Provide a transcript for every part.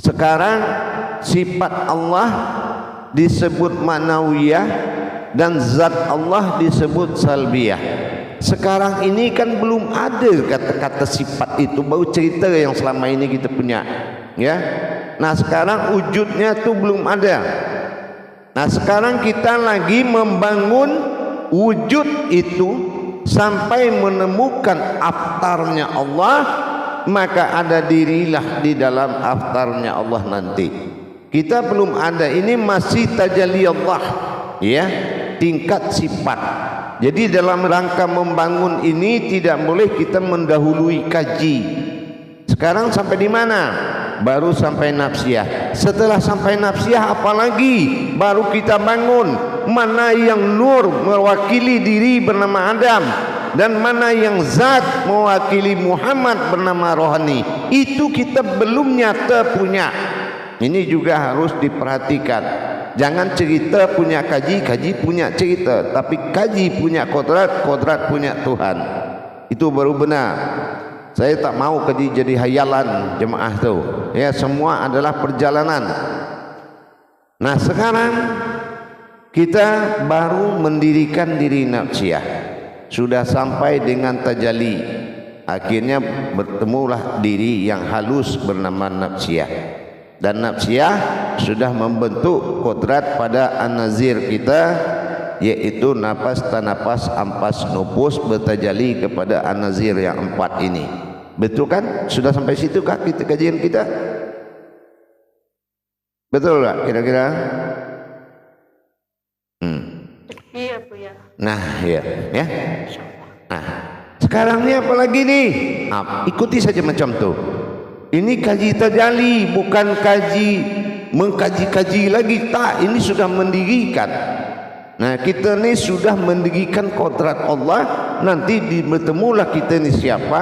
Sekarang sifat Allah disebut ma'nawiyah dan zat Allah disebut salbiyah. Sekarang ini kan belum ada kata-kata sifat itu, baru cerita yang selama ini kita punya, ya. Nah sekarang wujudnya tuh belum ada. Nah sekarang kita lagi membangun wujud itu sampai menemukan aftarnya Allah, maka ada dirilah di dalam aftarnya Allah nanti. Kita belum ada, ini masih tajalli Allah, ya, tingkat sifat. Jadi dalam rangka membangun ini tidak boleh kita mendahului kaji. Sekarang sampai di mana? Baru sampai nafsiyah. Setelah sampai nafsiyah apalagi? Baru kita bangun mana yang nur mewakili diri bernama Adam, dan mana yang zat mewakili Muhammad bernama rohani. Itu kita belum nyata punya. Ini juga harus diperhatikan. Jangan cerita punya kaji, kaji punya cerita, tapi kaji punya kodrat, kodrat punya Tuhan. Itu baru benar. Saya tak mau kaji jadi hayalan jemaah tu. Ya, semua adalah perjalanan. Nah sekarang kita baru mendirikan diri nafsiyah. Sudah sampai dengan tajalli. Akhirnya bertemulah diri yang halus bernama nafsiyah. Dan nafsiyah sudah membentuk kodrat pada an-nazir kita, yaitu napas, tanapas, ampas, nupus bertajali kepada an-nazir yang 4 ini. Betul kan? Sudah sampai situ kah kita kajian kita? Betul tak kira-kira? Iya Bu ya. Nah ya, ya. Nah sekarang ni apa lagi nih? Ikuti saja macam tu. Ini kaji tajalli, bukan kaji mengkaji-kaji lagi, tak. Ini sudah mendirikan. Nah kita ni sudah mendirikan kodrat Allah. Nanti bertemulah kita ni siapa,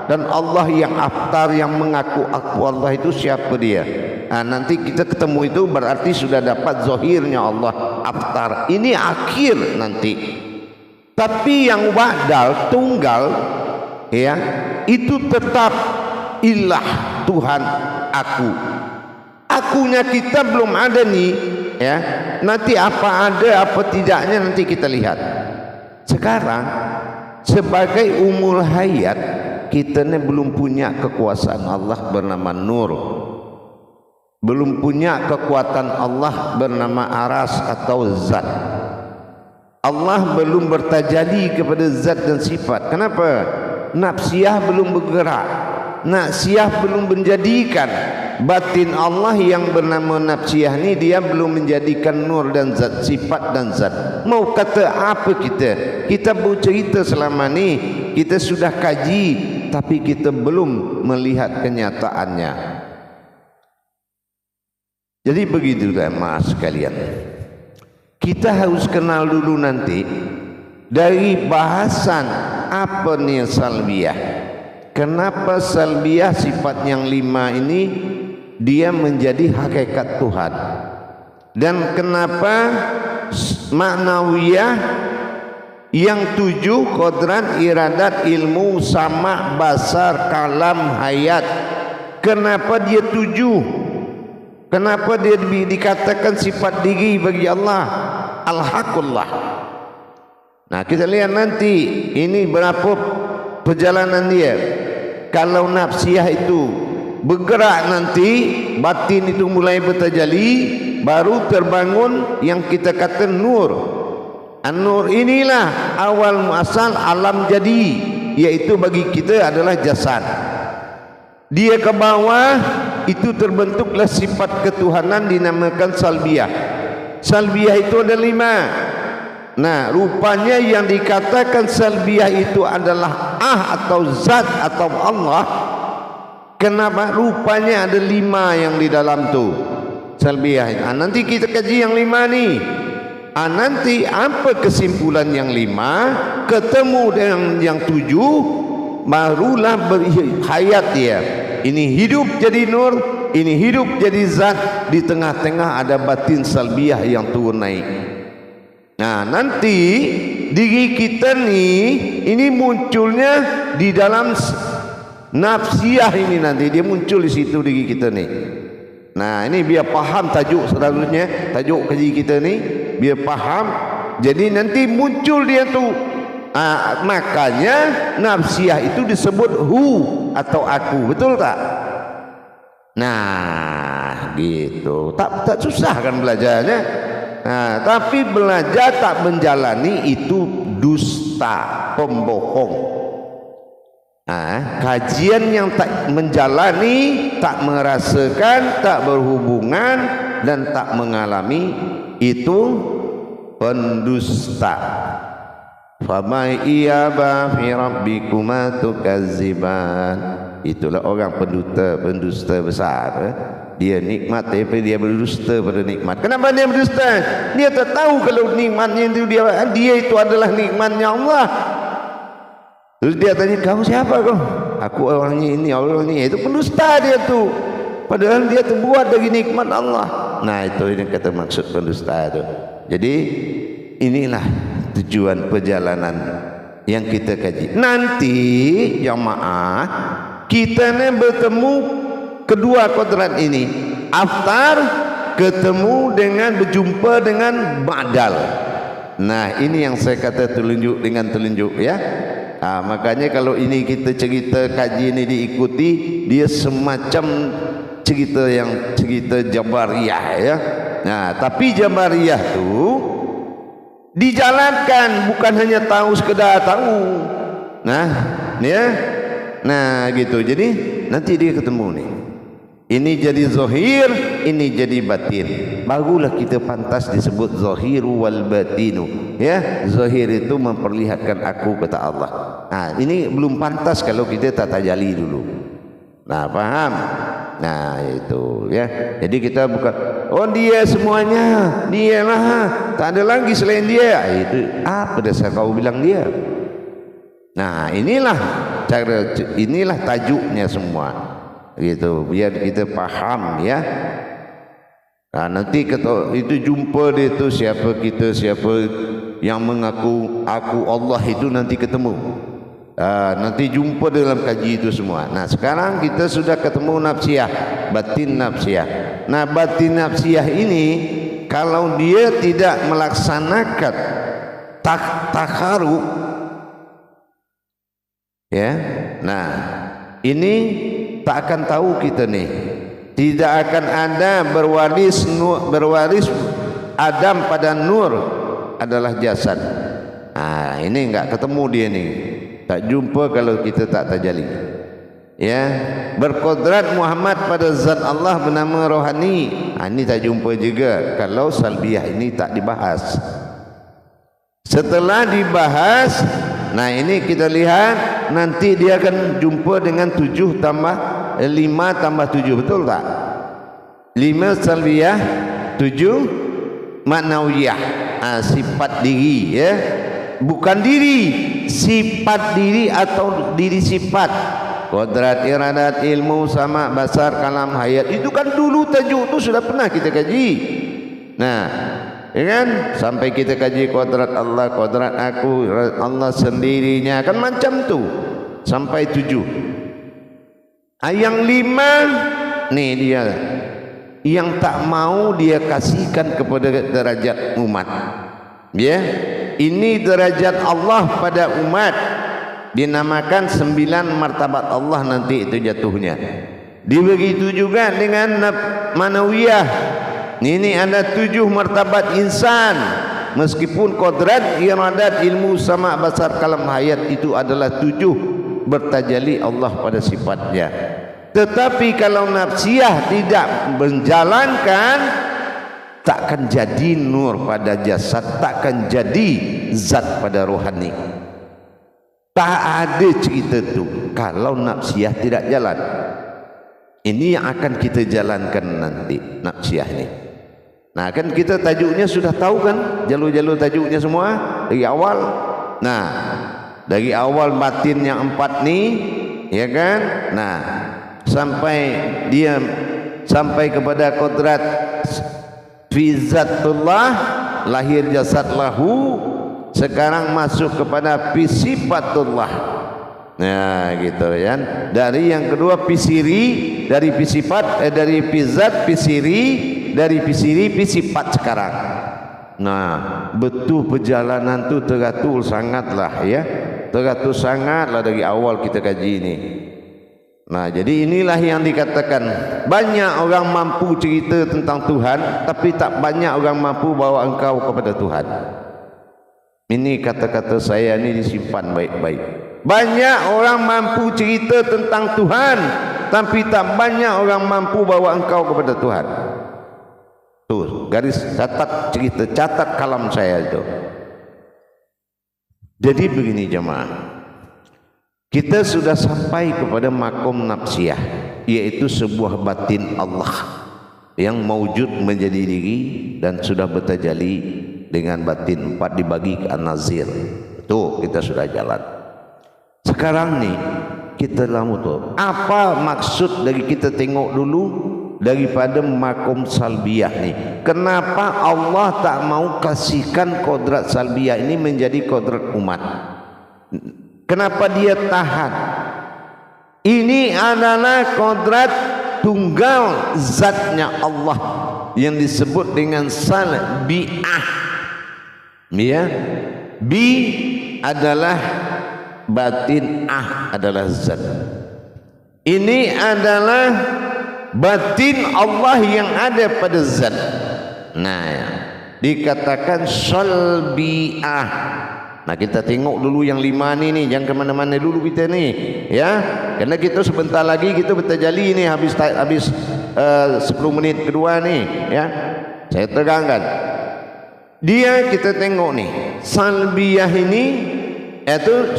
dan Allah yang aftar, yang mengaku aku Allah itu siapa dia. Nah nanti kita ketemu itu berarti sudah dapat zahirnya Allah aftar. Ini akhir nanti. Tapi yang wadal tunggal, ya, itu tetap ilah Tuhan aku. Akunya kita belum ada nih, ya. Nanti apa ada apa tidaknya nanti kita lihat. Sekarang sebagai umul hayat kita ni belum punya kekuasaan Allah bernama nur. Belum punya kekuatan Allah bernama aras atau zat. Allah belum bertajali kepada zat dan sifat. Kenapa? Nafsiyah belum bergerak. Nafsiyah belum menjadikan. Batin Allah yang bernama nafsiyah ni dia belum menjadikan nur dan zat, sifat dan zat. Mau kata apa kita? Kita bercerita selama ni, kita sudah kaji, tapi kita belum melihat kenyataannya. Jadi begitu jemaah sekalian. Kita harus kenal dulu nanti dari bahasan apa nih salbiyah. Kenapa salbiyah sifat yang 5 ini dia menjadi hakikat Tuhan, dan kenapa ma'nawiyah yang 7 kodrat, iradat, ilmu, sama, basar, kalam, hayat, kenapa dia 7? Kenapa dia dikatakan sifat diri bagi Allah al-haqullah? Nah kita lihat nanti ini berapa perjalanan dia. Kalau nafsiyah itu bergerak nanti, batin itu mulai bertajalli, baru terbangun yang kita kata nur. An-nur inilah awal muasal alam jadi, yaitu bagi kita adalah jasad. Dia ke bawah itu terbentuklah sifat ketuhanan dinamakan salbiyah. Salbiyah itu ada 5. Nah rupanya yang dikatakan salbiyah itu adalah atau zat atau Allah. Kenapa? Rupanya ada 5 yang di dalam tu salbiyah. Nanti kita kaji yang 5 nih. Nanti apa kesimpulan yang 5? Ketemu dengan yang 7, barulah berhayat dia. Ini hidup jadi nur, ini hidup jadi zat, di tengah-tengah ada batin salbiyah yang turun naik. Nah nanti diri kita nih ini munculnya di dalam nafsiyah ini, nanti dia muncul di situ diri kita nih. Nah, ini biar faham tajuk selanjutnya, tajuk kaji kita ni, biar faham. Jadi nanti muncul dia tu. Makanya nafsiyah itu disebut hu atau aku, betul tak? Nah, gitu. Tak susah kan belajarnya. Nah, tapi belajar tak menjalani itu dusta, pembohong. Kajian yang tak menjalani, tak merasakan, tak berhubungan dan tak mengalami itu pendusta. Fama iyaba fi rabbikuma tukazziban. Itulah orang pendusta besar. Dia nikmat tapi dia berdusta pada nikmat. Kenapa dia berdusta? Dia tak tahu kalau nikmatnya itu dia itu adalah nikmatnya Allah. Terus dia tanya, kamu siapa kau? Aku orangnya ini, orang ini. Itu pendusta dia tu. Padahal dia terbuat dari nikmat Allah. Nah, itu yang kata maksud pendusta itu. Jadi inilah tujuan perjalanan yang kita kaji. Nanti jamaah kita ni bertemu kedua kodrat ini. Aftar ketemu dengan berjumpa dengan badal. Nah, ini yang saya kata telunjuk dengan telunjuk ya. Makanya kalau ini kita cerita kaji ini diikuti, dia semacam cerita Jabariyah ya. Nah, tapi Jabariyah tu dijalankan, bukan hanya tahu sekedar tahu. Nah, ya. Nah, gitu. Jadi nanti dia ketemu nih. Ini jadi zahir, ini jadi batin. Barulah kita pantas disebut zahiru wal batinu. Ya, zahir itu memperlihatkan aku kata Allah. Nah, ini belum pantas kalau kita tak tajalli dulu. Nah, faham? Nah, itu ya. Jadi kita bukan dia semuanya, dialah. Tak ada lagi selain dia. Itu apa dasar kau bilang dia? Nah, inilah tajuknya semua. Gitu, biar kita faham ya. Nah, nanti itu jumpa dia tu siapa yang mengaku aku Allah itu nanti ketemu. Nanti jumpa dalam kaji itu semua. Nah, sekarang kita sudah ketemu nafsiyah, batin nafsiyah. Nah, batin nafsiyah ini kalau dia tidak melaksanakan takharu ya. Nah, ini tak akan tahu kita nih. Tidak akan ada berwaris Adam pada Nur adalah jasad. Ini enggak ketemu dia nih. Tak jumpa kalau kita tak tajalli. Ya, berkodrat Muhammad pada zat Allah bernama rohani. Ini tak jumpa juga kalau salbiyah ini tak dibahas. Setelah dibahas, nah ini kita lihat nanti dia akan jumpa dengan 7 tambah 5 tambah 7, betul tak? 5 salbiyah, 7 maknawiyah. Sifat diri ya. Bukan diri, sifat diri atau diri sifat. Kodrat, iradat, ilmu, sama, basar, kalam, hayat. Itu kan dulu tajuk itu sudah pernah kita kaji. Nah, ya kan? Sampai kita kaji kodrat Allah, kodrat aku, Allah sendirinya kan macam tu. Sampai 7. Yang 5 nih dia yang tak mau dia kasihkan kepada derajat umat. Ya, ini derajat Allah pada umat. Dinamakan 9 martabat Allah nanti itu jatuhnya. Begitu juga dengan manawiyah. Ini ada 7 martabat insan. Meskipun kodrat, iradat, ilmu, sama, basar, kalam, hayat itu adalah 7 bertajalli Allah pada sifatnya. Tetapi kalau nafsiyah tidak menjalankan, takkan jadi nur pada jasad, takkan jadi zat pada rohani. Tak ada cerita tu kalau nafsiyah tidak jalan. Ini yang akan kita jalankan nanti, nafsiyah ni. Nah, kan kita tajuknya sudah tahu kan, jalur-jalur tajuknya semua dari awal. Nah, dari awal batin yang 4 ni, ya kan? Nah, sampai kepada kodrat fi zatullah, lahir jasad lahu. Sekarang masuk kepada fi sifatullah. Nah, gitu kan. Dari yang kedua pisiri, dari pisifat, dari pizat pisiri, dari pisiri pisifat sekarang. Nah, betul perjalanan tu teratur sangatlah ya. Teratur sangatlah dari awal kita kaji ini. Nah, jadi inilah yang dikatakan banyak orang mampu cerita tentang Tuhan, tapi tak banyak orang mampu bawa engkau kepada Tuhan. Ini kata-kata saya ini disimpan baik-baik. Banyak orang mampu cerita tentang Tuhan, tapi tak banyak orang mampu bawa engkau kepada Tuhan. Tuh, garis catat cerita, catat kalam saya itu. Jadi begini jemaah, kita sudah sampai kepada makom nafsiyah, yaitu sebuah batin Allah yang maujud menjadi diri dan sudah bertajalli dengan batin 4 dibagi ke an-nazir. Tuh, kita sudah jalan. Sekarang nih kita lamu tu apa maksud dari kita tengok dulu daripada makom salbiyah ni. Kenapa Allah tak mau kasihkan kodrat salbiyah ini menjadi kodrat umat? Kenapa dia tahan? Ini adalah kodrat tunggal zatnya Allah yang disebut dengan salbiyah. Ya, bi adalah batin, adalah zat. Ini adalah batin Allah yang ada pada zat. Nah, dikatakan salbiyah. Nah, kita tengok dulu yang 5 ni jangan ke mana-mana dulu kita ni ya. Karena kita sebentar lagi kita bertajalli ni habis 10 menit kedua ni ya. Saya terangkan. Dia kita tengok ni salbiyah ini, yaitu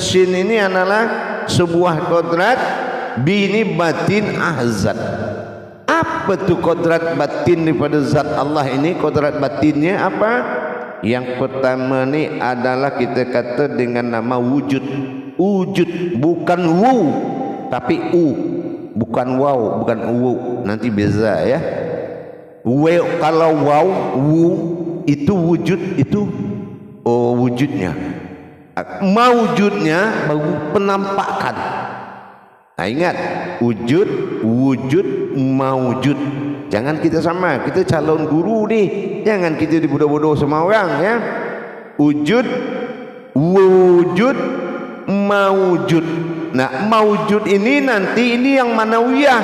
shin ini adalah sebuah kodrat, bi ini batin zat. Apa tu kodrat batin daripada zat Allah ini? Kodrat batinnya apa? Yang pertama ni adalah kita kata dengan nama wujud. Wujud, bukan wu tapi u, bukan waw, bukan u. Nanti beza ya. Kalau waw, wu itu wujud, itu wujudnya. Maujudnya baru penampakan. Nah, ingat, wujud, wujud, maujud. Jangan kita sama, kita calon guru nih, jangan kita dibodoh-bodoh sama orang ya. Wujud, wujud, maujud. Nah, maujud ini nanti ini yang manawiyah.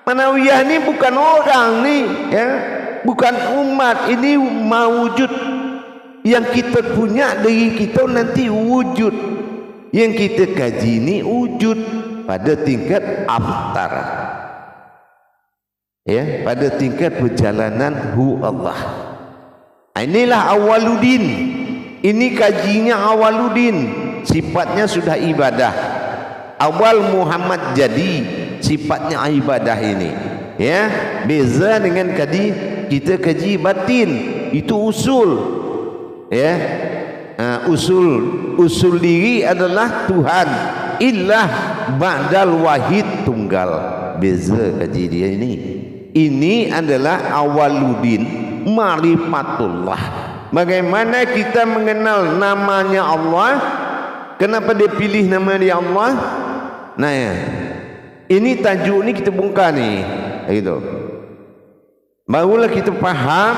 Manawiyah ini bukan orang nih ya, bukan umat, ini maujud. Yang kita punya dari kita nanti wujud. Yang kita kaji ini wujud pada tingkat aftar. Ya, pada tingkat perjalanan hu Allah. Inilah awaludin. Ini kajinya awaludin. Sifatnya sudah ibadah. Awal Muhammad jadi sifatnya ibadah ini. Ya, beza dengan kita kaji batin. Itu usul. Ya, usul diri adalah Tuhan, ilah ba'dal wahid tunggal. Beza kaji dia ini. Ini adalah awaludin, ma'rifatullah. Bagaimana kita mengenal namanya Allah? Kenapa dia pilih nama dia Allah? Nah ya, ini tajuk ni kita bongkar ni, gitu. Barulah kita faham.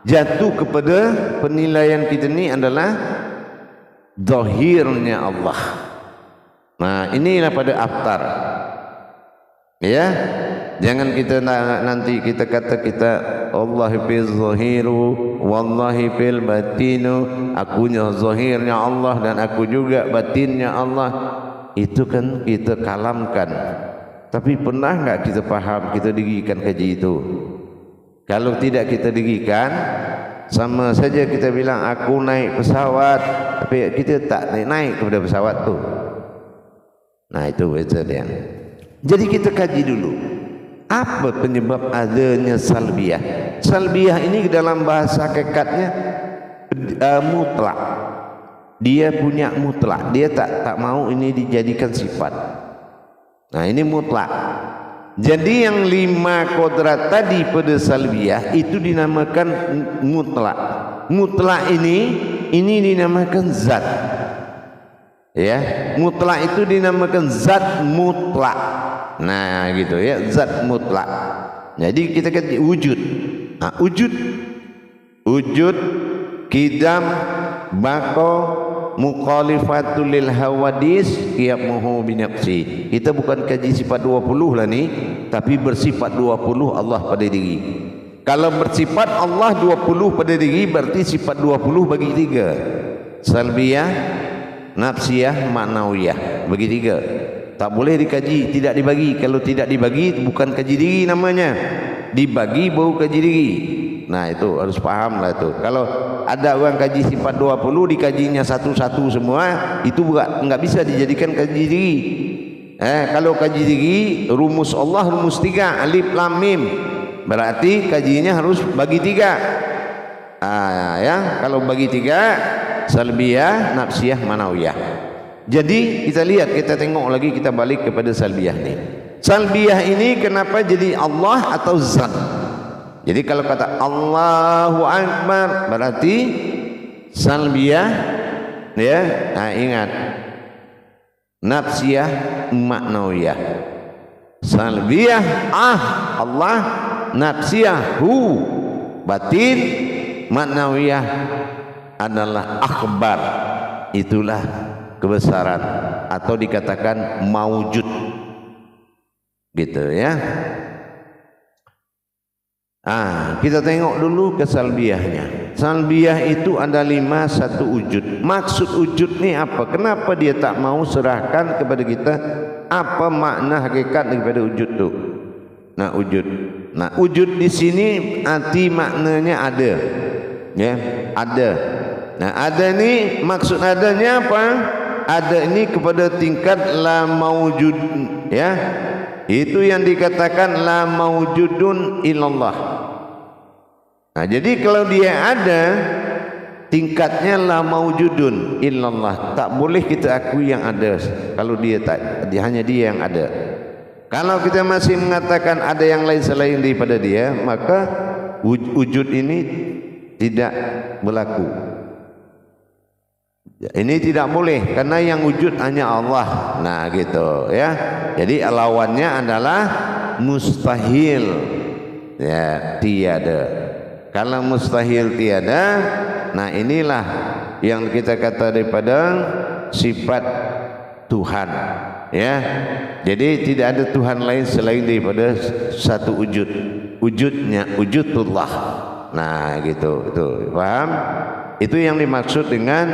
Jatuh kepada penilaian kita ni adalah zahirnya Allah. Nah, inilah pada aftar. Ya, jangan kita nanti kita kata kita Allah fil zahiru wallahi fil batinu. Akunya zahirnya Allah dan aku juga batinnya Allah. Itu kan kita kalamkan. Tapi pernah enggak kita faham, kita dirikan kaji itu? Kalau tidak kita dirikan, sama saja kita bilang aku naik pesawat, tapi kita tak naik kepada pesawat tu. Nah, itu beza dia. Jadi kita kaji dulu apa penyebab adanya salbiyah. Salbiyah ini dalam bahasa hakikatnya mutlak. Dia punya mutlak. Dia tak mau ini dijadikan sifat. Nah, ini mutlak. Jadi yang 5 kodrat tadi pada salbiyah itu dinamakan mutlak. Mutlak ini dinamakan zat. Ya, mutlak itu dinamakan zat mutlak. Nah, gitu ya, zat mutlak. Jadi kita kata wujud. Nah, wujud, kidam, bako, mukhalifatul lil hawadis, qiyamuhu binafsi. Kita bukan kaji sifat 20 lah ni, tapi bersifat 20 Allah pada diri. Kalau bersifat Allah 20 pada diri, berarti sifat 20 bagi tiga. Salbiyah, nafsiyah, ma'nawiyah, bagi tiga. Tak boleh dikaji, tidak dibagi. Kalau tidak dibagi, bukan kaji diri namanya. Dibagi baru kaji diri. Nah, itu harus paham lah itu. Kalau ada orang kaji sifat 20, dikajinya satu-satu semua, itu enggak bisa dijadikan kaji diri. Kalau kaji diri, rumus Allah rumus 3, alif lam mim. Berarti kajinya harus bagi 3. Ya, kalau bagi 3, salbiyah, nafsiyah, manawiyah. Jadi kita lihat, kita tengok lagi, kita balik kepada salbiyah ni. Salbiyah ini kenapa jadi Allah atau zat? Jadi kalau kata Allahu Akbar berarti salbiyah, ya. Nah, ingat, nafsiyah, ma'nawiyah. Salbiyah Allah, nafsiyah batin, ma'nawiyah adalah akhbar. Itulah kebesaran, atau dikatakan maujud, gitu ya. Kita tengok dulu ke salbiyahnya. Salbiyah itu ada 5 satu wujud. Maksud wujud ni apa? Kenapa dia tak mau serahkan kepada kita apa makna hakikat daripada wujud tu? Nah, wujud. Nah, wujud di sini arti maknanya ada. Ya, ada. Nah, ada ni maksud adanya apa? Ada ini kepada tingkat la maujud, ya. Itu yang dikatakan la maujudun illallah. Nah, jadi kalau dia ada, tingkatnya la maujudun illallah. Tak boleh kita akui yang ada kalau dia tak, hanya dia yang ada. Kalau kita masih mengatakan ada yang lain selain daripada dia, maka wujud ini tidak berlaku. Ini tidak boleh, karena yang wujud hanya Allah. Nah, gitu ya. Jadi lawannya adalah mustahil, ya, tiada. Kalau mustahil tiada, nah inilah yang kita kata daripada sifat Tuhan, ya. Jadi tidak ada Tuhan lain selain daripada satu wujud. Wujudnya wujudullah. Nah, gitu. Itu paham? Itu yang dimaksud dengan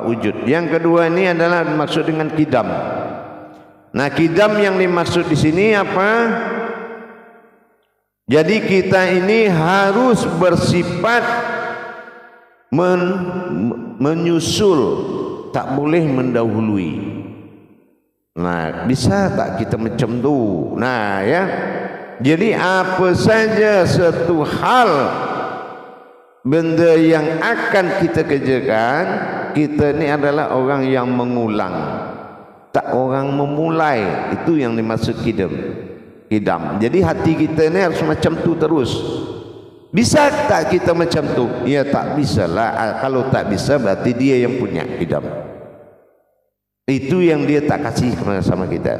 wujud. Yang kedua ini adalah dimaksud dengan kidam. Nah, kidam yang dimaksud di sini apa? Jadi kita ini harus bersifat menyusul, tak boleh mendahului. Nah, bisa tak kita macam tu? Nah, ya. Jadi apa saja satu hal, benda yang akan kita kerjakan, kita ni adalah orang yang mengulang, tak orang memulai. Itu yang dimaksud kidam. Jadi hati kita ni harus macam tu terus. Bisa tak kita macam tu? Ya, tak bisa lah. Kalau tak bisa, berarti dia yang punya kidam. Itu yang dia tak kasih sama kita.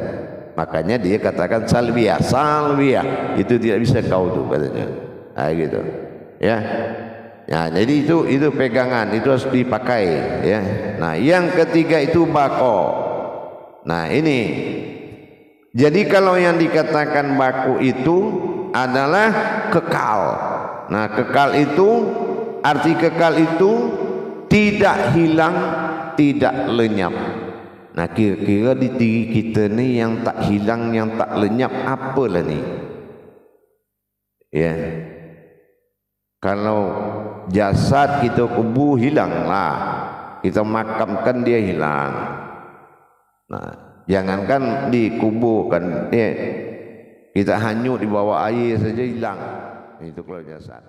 Makanya dia katakan salbiyah. Itu tidak bisa kau tu, katanya. Gitu. Ya. Nah, jadi itu pegangan, itu harus dipakai, ya. Nah, yang ketiga itu bako. Nah, ini. Jadi kalau yang dikatakan bako itu adalah kekal. Nah, kekal itu, arti kekal itu tidak hilang, tidak lenyap. Nah, kira-kira di diri kita ni yang tak hilang, yang tak lenyap, apalah ni? Ya. Kalau jasad kita kubur, hilanglah. Kita makamkan, dia hilang. Nah, jangankan dikuburkan, kita hanyut di bawah air saja hilang. Itu kalau jasad.